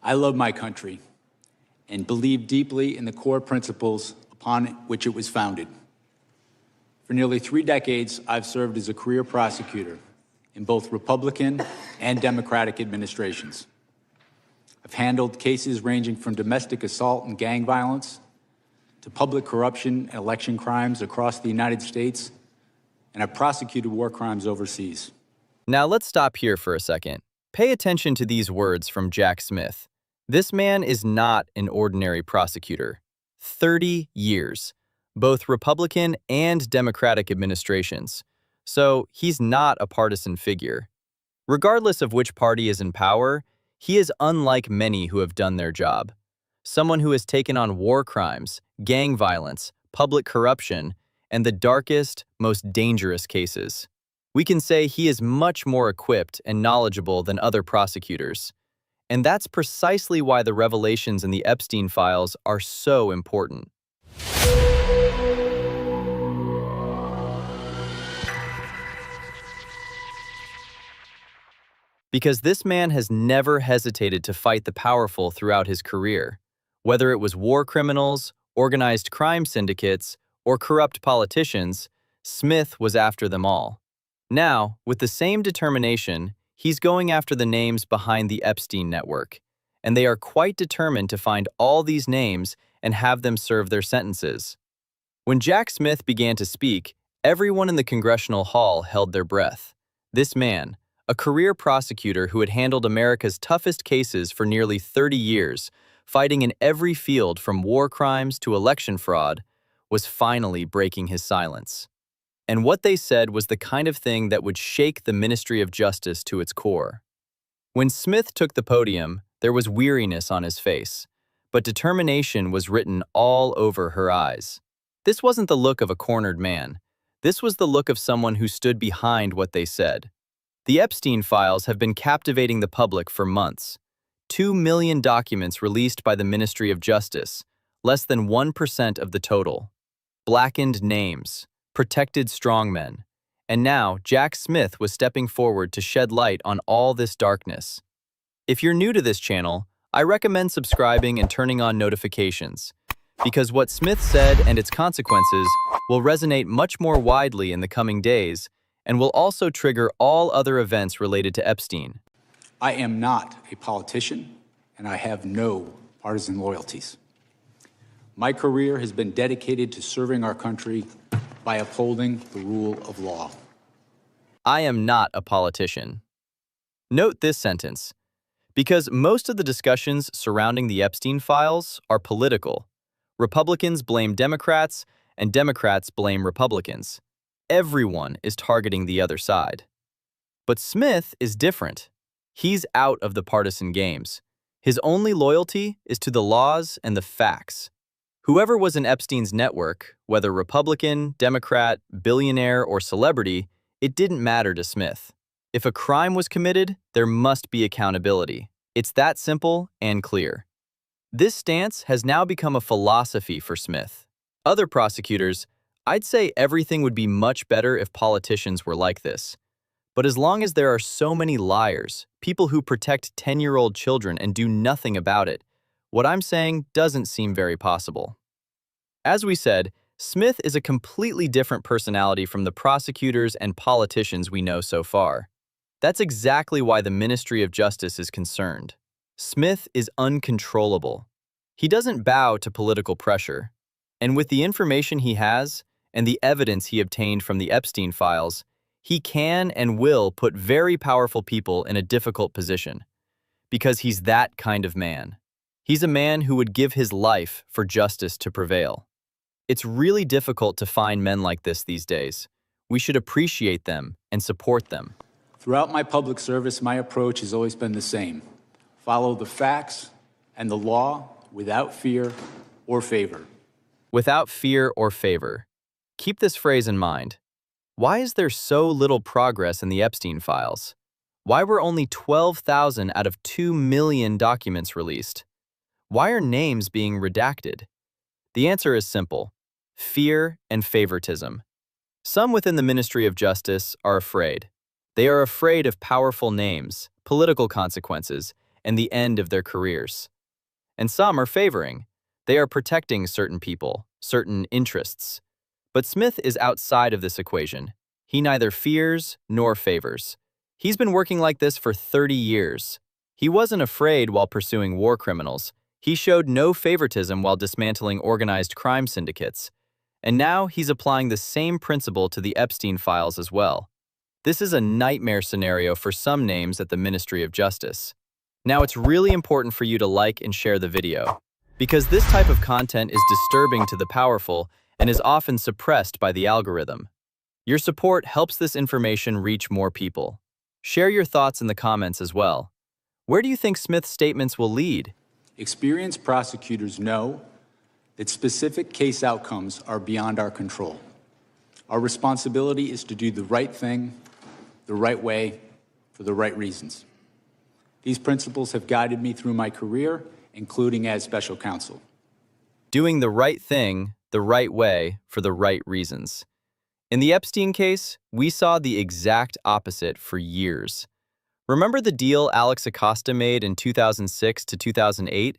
I love my country and believe deeply in the core principles upon which it was founded. For nearly 3 decades, I've served as a career prosecutor in both Republican and Democratic administrations. I've handled cases ranging from domestic assault and gang violence to public corruption and election crimes across the United States, and I've prosecuted war crimes overseas. Now let's stop here for a second. Pay attention to these words from Jack Smith. This man is not an ordinary prosecutor. 30 years, both Republican and Democratic administrations. So he's not a partisan figure. Regardless of which party is in power, he is unlike many who have done their job. Someone who has taken on war crimes, gang violence, public corruption, and the darkest, most dangerous cases. We can say he is much more equipped and knowledgeable than other prosecutors. And that's precisely why the revelations in the Epstein files are so important. Because this man has never hesitated to fight the powerful throughout his career. Whether it was war criminals, organized crime syndicates, or corrupt politicians, Smith was after them all. Now, with the same determination, he's going after the names behind the Epstein network, and they are quite determined to find all these names and have them serve their sentences. When Jack Smith began to speak, everyone in the congressional hall held their breath. This man, a career prosecutor who had handled America's toughest cases for nearly 30 years, fighting in every field from war crimes to election fraud, was finally breaking his silence. And what they said was the kind of thing that would shake the Ministry of Justice to its core. When Smith took the podium, there was weariness on his face, but determination was written all over her eyes. This wasn't the look of a cornered man. This was the look of someone who stood behind what they said. The Epstein files have been captivating the public for months. 2 million documents released by the Ministry of Justice, less than 1% of the total. Blackened names, protected strongmen, and now Jack Smith was stepping forward to shed light on all this darkness. If you're new to this channel, I recommend subscribing and turning on notifications, because what Smith said and its consequences will resonate much more widely in the coming days and will also trigger all other events related to Epstein. I am not a politician, and I have no partisan loyalties. My career has been dedicated to serving our country by upholding the rule of law. I am not a politician. Note this sentence, because most of the discussions surrounding the Epstein files are political. Republicans blame Democrats, and Democrats blame Republicans. Everyone is targeting the other side. But Smith is different. He's out of the partisan games. His only loyalty is to the laws and the facts. Whoever was in Epstein's network, whether Republican, Democrat, billionaire, or celebrity, it didn't matter to Smith. If a crime was committed, there must be accountability. It's that simple and clear. This stance has now become a philosophy for Smith. Other prosecutors, I'd say everything would be much better if politicians were like this. But as long as there are so many liars, people who protect 10-year-old children and do nothing about it, what I'm saying doesn't seem very possible. As we said, Smith is a completely different personality from the prosecutors and politicians we know so far. That's exactly why the Ministry of Justice is concerned. Smith is uncontrollable. He doesn't bow to political pressure. And with the information he has and the evidence he obtained from the Epstein files, he can and will put very powerful people in a difficult position. Because he's that kind of man. He's a man who would give his life for justice to prevail. It's really difficult to find men like this these days. We should appreciate them and support them. Throughout my public service, my approach has always been the same. Follow the facts and the law without fear or favor. Without fear or favor. Keep this phrase in mind. Why is there so little progress in the Epstein files? Why were only 12,000 out of 2 million documents released? Why are names being redacted? The answer is simple: fear and favoritism. Some within the Ministry of Justice are afraid. They are afraid of powerful names, political consequences, and the end of their careers. And some are favoring. They are protecting certain people, certain interests. But Smith is outside of this equation. He neither fears nor favors. He's been working like this for 30 years. He wasn't afraid while pursuing war criminals. He showed no favoritism while dismantling organized crime syndicates. And now he's applying the same principle to the Epstein files as well. This is a nightmare scenario for some names at the Ministry of Justice. Now, it's really important for you to like and share the video, because this type of content is disturbing to the powerful and is often suppressed by the algorithm. Your support helps this information reach more people. Share your thoughts in the comments as well. Where do you think Smith's statements will lead? Experienced prosecutors know that specific case outcomes are beyond our control. Our responsibility is to do the right thing, the right way, for the right reasons. These principles have guided me through my career, including as special counsel. Doing the right thing, the right way, for the right reasons. In the Epstein case, we saw the exact opposite for years. Remember the deal Alex Acosta made in 2006 to 2008?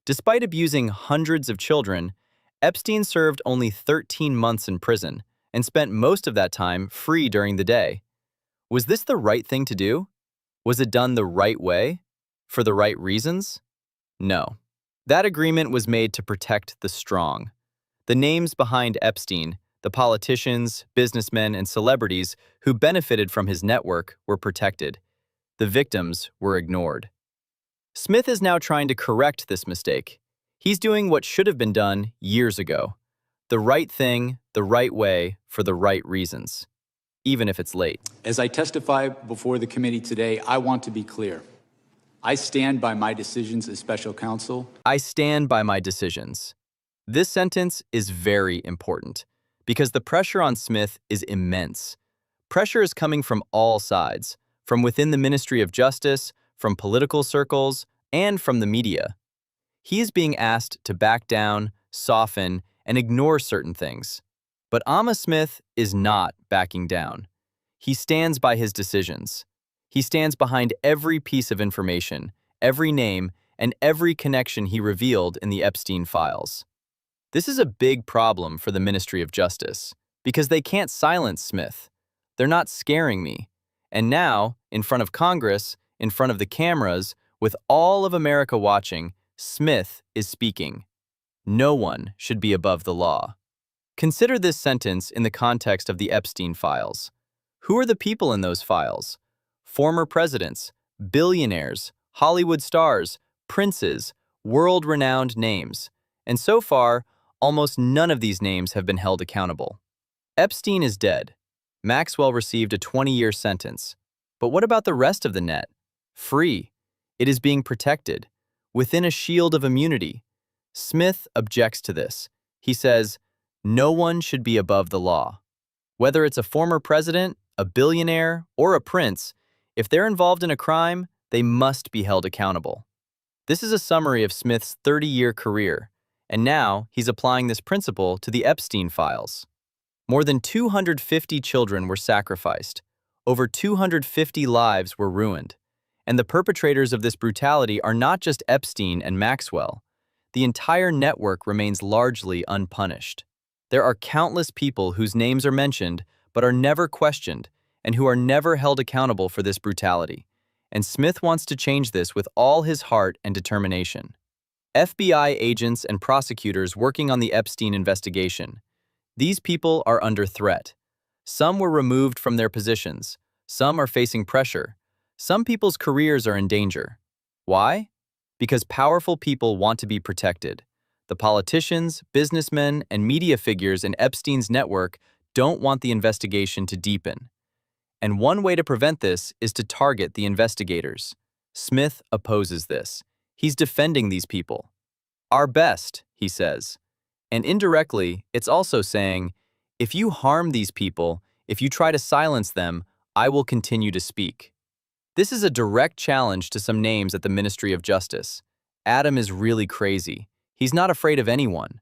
Despite abusing hundreds of children, Epstein served only 13 months in prison and spent most of that time free during the day. Was this the right thing to do? Was it done the right way? For the right reasons? No. That agreement was made to protect the strong. The names behind Epstein, the politicians, businessmen, and celebrities who benefited from his network, were protected. The victims were ignored. Smith is now trying to correct this mistake. He's doing what should have been done years ago. The right thing, the right way, for the right reasons, even if it's late. As I testify before the committee today, I want to be clear. I stand by my decisions as special counsel. I stand by my decisions. This sentence is very important because the pressure on Smith is immense. Pressure is coming from all sides, from within the Ministry of Justice, from political circles, and from the media. He is being asked to back down, soften, and ignore certain things. But Smith is not backing down. He stands by his decisions. He stands behind every piece of information, every name, and every connection he revealed in the Epstein files. This is a big problem for the Ministry of Justice, because they can't silence Smith. They're not scaring me. And now, in front of Congress, in front of the cameras, with all of America watching, Smith is speaking. No one should be above the law. Consider this sentence in the context of the Epstein files. Who are the people in those files? Former presidents, billionaires, Hollywood stars, princes, world-renowned names. And so far, almost none of these names have been held accountable. Epstein is dead. Maxwell received a 20-year sentence. But what about the rest of the net? Free. It is being protected, within a shield of immunity. Smith objects to this. He says, no one should be above the law. Whether it's a former president, a billionaire, or a prince, if they're involved in a crime, they must be held accountable. This is a summary of Smith's 30-year career, and now he's applying this principle to the Epstein files. More than 250 children were sacrificed. Over 250 lives were ruined. And the perpetrators of this brutality are not just Epstein and Maxwell. The entire network remains largely unpunished. There are countless people whose names are mentioned but are never questioned and who are never held accountable for this brutality. And Smith wants to change this with all his heart and determination. FBI agents and prosecutors working on the Epstein investigation. These people are under threat. Some were removed from their positions. Some are facing pressure. Some people's careers are in danger. Why? Because powerful people want to be protected. The politicians, businessmen, and media figures in Epstein's network don't want the investigation to deepen. And one way to prevent this is to target the investigators. Smith opposes this. He's defending these people. Our best, he says. And indirectly, it's also saying, if you harm these people, if you try to silence them, I will continue to speak. This is a direct challenge to some names at the Ministry of Justice. Adam is really crazy. He's not afraid of anyone.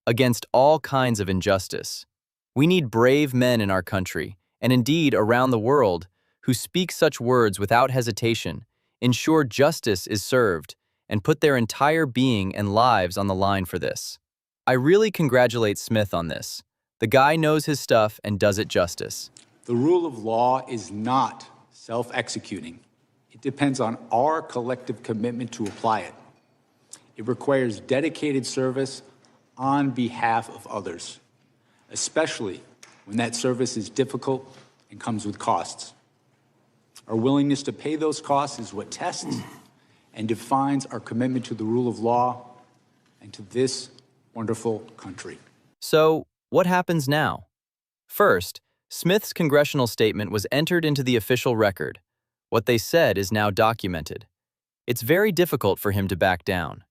Against all kinds of injustice. We need brave men in our country, and indeed around the world, who speak such words without hesitation, ensure justice is served, and put their entire being and lives on the line for this. I really congratulate Smith on this. The guy knows his stuff and does it justice. The rule of law is not self-executing. It depends on our collective commitment to apply it. It requires dedicated service on behalf of others, especially when that service is difficult and comes with costs. Our willingness to pay those costs is what tests and defines our commitment to the rule of law and to this wonderful country. So, what happens now? First, Smith's congressional statement was entered into the official record. What they said is now documented. It's very difficult for him to back down.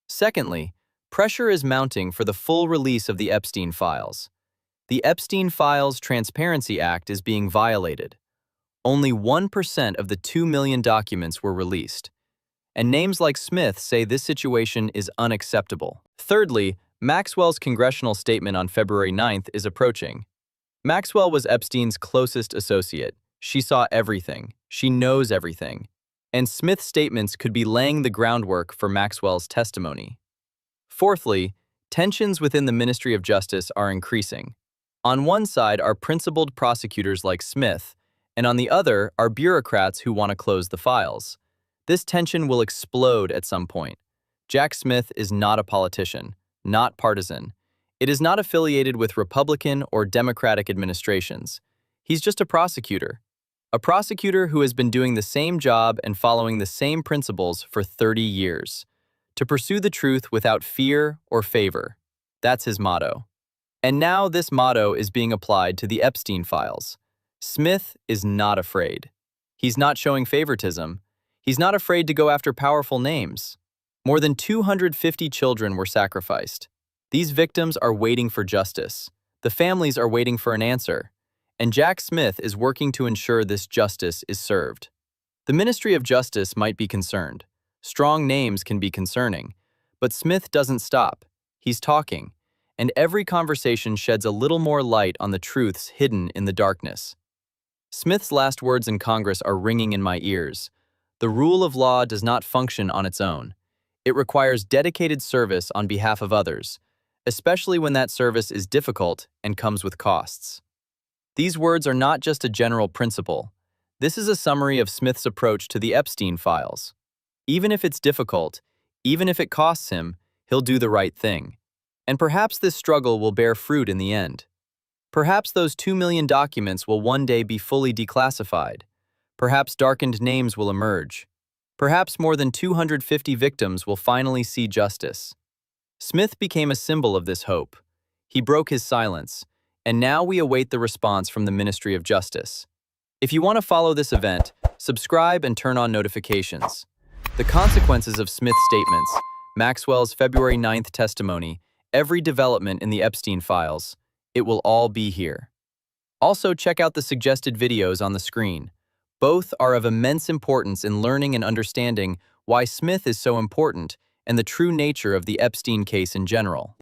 Secondly, pressure is mounting for the full release of the Epstein files. The Epstein Files Transparency Act is being violated. Only 1% of the 2 million documents were released. And names like Smith say this situation is unacceptable. Thirdly, Maxwell's congressional statement on February 9th is approaching. Maxwell was Epstein's closest associate. She saw everything. She knows everything. And Smith's statements could be laying the groundwork for Maxwell's testimony. Fourthly, tensions within the Ministry of Justice are increasing. On one side are principled prosecutors like Smith, and on the other are bureaucrats who want to close the files. This tension will explode at some point. Jack Smith is not a politician, not partisan. It is not affiliated with Republican or Democratic administrations. He's just a prosecutor who has been doing the same job and following the same principles for 30 years. To pursue the truth without fear or favor. That's his motto. And now this motto is being applied to the Epstein files. Smith is not afraid. He's not showing favoritism. He's not afraid to go after powerful names. More than 250 children were sacrificed. These victims are waiting for justice. The families are waiting for an answer. And Jack Smith is working to ensure this justice is served. The Ministry of Justice might be concerned. Strong names can be concerning. But Smith doesn't stop. He's talking. And every conversation sheds a little more light on the truths hidden in the darkness. Smith's last words in Congress are ringing in my ears. The rule of law does not function on its own. It requires dedicated service on behalf of others, especially when that service is difficult and comes with costs. These words are not just a general principle. This is a summary of Smith's approach to the Epstein files. Even if it's difficult, even if it costs him, he'll do the right thing. And perhaps this struggle will bear fruit in the end. Perhaps those 2 million documents will one day be fully declassified. Perhaps darkened names will emerge. Perhaps more than 250 victims will finally see justice. Smith became a symbol of this hope. He broke his silence, and now we await the response from the Ministry of Justice. If you want to follow this event, subscribe and turn on notifications. The consequences of Smith's statements, Maxwell's February 9th testimony, every development in the Epstein files, it will all be here. Also, check out the suggested videos on the screen. Both are of immense importance in learning and understanding why Smith is so important and the true nature of the Epstein case in general.